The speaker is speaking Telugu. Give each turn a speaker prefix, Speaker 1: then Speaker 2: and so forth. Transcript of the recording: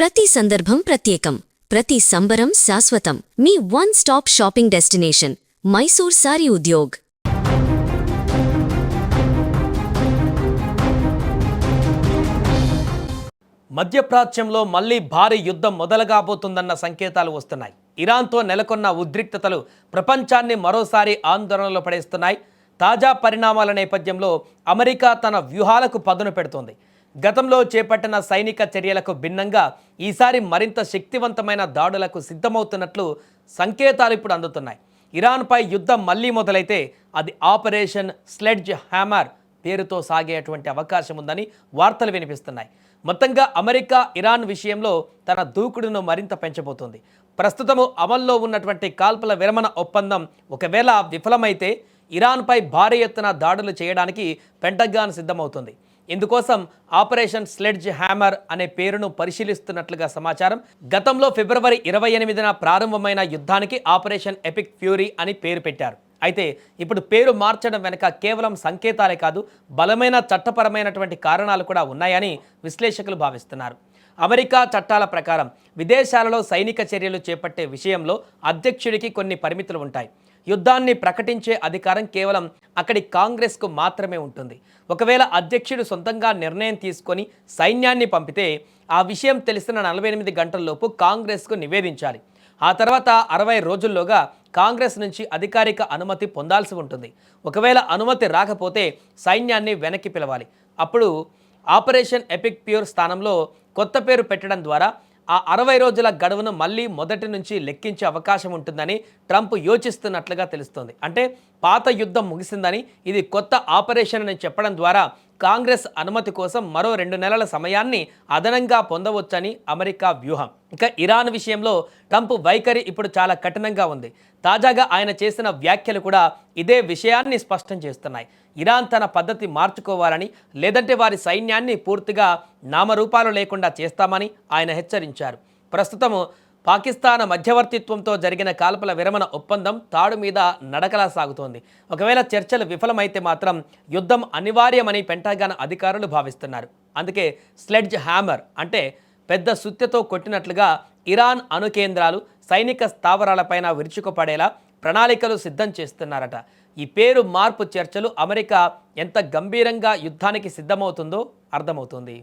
Speaker 1: ప్రతి సందర్భం ప్రత్యేకం, ప్రతి సంబరం శాశ్వతం. మీ one stop shopping destination Mysore Saree Udyog.
Speaker 2: మధ్యప్రాచ్యంలో మళ్లీ భారీ యుద్ధం మొదలుగాబోతుందన్న సంకేతాలు వస్తున్నాయి. ఇరాన్తో నెలకొన్న ఉద్రిక్తతలు ప్రపంచాన్ని మరోసారి ఆందోళనలో పడేస్తున్నాయి. తాజా పరిణామాల నేపథ్యంలో అమెరికా తన వ్యూహాలకు పదును పెడుతోంది. గతంలో చేపట్టిన సైనిక చర్యలకు భిన్నంగా ఈసారి మరింత శక్తివంతమైన దాడులకు సిద్ధమవుతున్నట్లు సంకేతాలు ఇప్పుడు అందుతున్నాయి. ఇరాన్పై యుద్ధం మళ్లీ మొదలైతే అది ఆపరేషన్ స్లెడ్జ్ హ్యామర్ పేరుతో సాగేటువంటి అవకాశం ఉందని వార్తలు వినిపిస్తున్నాయి. మొత్తంగా అమెరికా ఇరాన్ విషయంలో తన దూకుడును మరింత పెంచబోతోంది. ప్రస్తుతము అమల్లో ఉన్నటువంటి కాల్పుల విరమణ ఒప్పందం ఒకవేళ విఫలమైతే ఇరాన్పై భారీ ఎత్తున దాడులు చేయడానికి పెంటగాన్ సిద్ధమవుతుంది. ఇందుకోసం ఆపరేషన్ స్లెడ్జ్ హ్యామర్ అనే పేరును పరిశీలిస్తున్నట్లుగా సమాచారం. గతంలో ఫిబ్రవరి 28న ప్రారంభమైన యుద్ధానికి ఆపరేషన్ ఎపిక్ ఫ్యూరీ అని పేరు పెట్టారు. అయితే ఇప్పుడు పేరు మార్చడం వెనుక కేవలం సంకేతాలే కాదు, బలమైన చట్టపరమైనటువంటి కారణాలు కూడా ఉన్నాయని విశ్లేషకులు భావిస్తున్నారు. అమెరికా చట్టాల ప్రకారం విదేశాలలో సైనిక చర్యలు చేపట్టే విషయంలో అధ్యక్షుడికి కొన్ని పరిమితులు ఉంటాయి. యుద్ధాన్ని ప్రకటించే అధికారం కేవలం అక్కడి కాంగ్రెస్కు మాత్రమే ఉంటుంది. ఒకవేళ అధ్యక్షుడు సొంతంగా నిర్ణయం తీసుకొని సైన్యాన్ని పంపితే ఆ విషయం తెలిసిన 48 గంటల్లోపు కాంగ్రెస్కు నివేదించాలి. ఆ తర్వాత 60 రోజుల్లోగా కాంగ్రెస్ నుంచి అధికారిక అనుమతి పొందాల్సి ఉంటుంది. ఒకవేళ అనుమతి రాకపోతే సైన్యాన్ని వెనక్కి పిలవాలి. అప్పుడు ఆపరేషన్ ఎపిక్ ప్యూర్ స్థానంలో కొత్త పేరు పెట్టడం ద్వారా ఆ 60 రోజుల గడువును మళ్ళీ మొదటి నుంచి లెక్కించే అవకాశం ఉంటుందని ట్రంప్ యోచిస్తున్నట్లుగా తెలుస్తోంది. అంటే పాత యుద్ధం ముగిసిందని ఇది కొత్త ఆపరేషన్ అని చెప్పడం ద్వారా కాంగ్రెస్ అనుమతి కోసం మరో 2 నెలల సమయాన్ని అదనంగా పొందవచ్చని అమెరికా వ్యూహం. ఇక ఇరాన్ విషయంలో ట్రంప్ వైఖరి ఇప్పుడు చాలా కఠినంగా ఉంది. తాజాగా ఆయన చేసిన వ్యాఖ్యలు కూడా ఇదే విషయాన్ని స్పష్టం చేస్తున్నాయి. ఇరాన్ తన పద్ధతి మార్చుకోవాలని, లేదంటే వారి సైన్యాన్ని పూర్తిగా నామరూపాలు లేకుండా చేస్తామని ఆయన హెచ్చరించారు. ప్రస్తుతము పాకిస్తాన్ మధ్యవర్తిత్వంతో జరిగిన కాల్పుల విరమణ ఒప్పందం తాడు మీద నడకలా సాగుతోంది. ఒకవేళ చర్చలు విఫలమైతే మాత్రం యుద్ధం అనివార్యమని పెంటగాన్ అధికారులు భావిస్తున్నారు. అందుకే స్లెడ్జ్ హ్యామర్ అంటే పెద్ద సుత్తెతో కొట్టినట్లుగా ఇరాన్ అణు కేంద్రాలు, సైనిక స్థావరాలపైన విరుచుకుపడేలా ప్రణాళికలు సిద్ధం చేస్తున్నారట. ఈ పేరు మార్పు చర్చలు అమెరికా ఎంత గంభీరంగా యుద్ధానికి సిద్ధమవుతుందో అర్థమవుతుంది.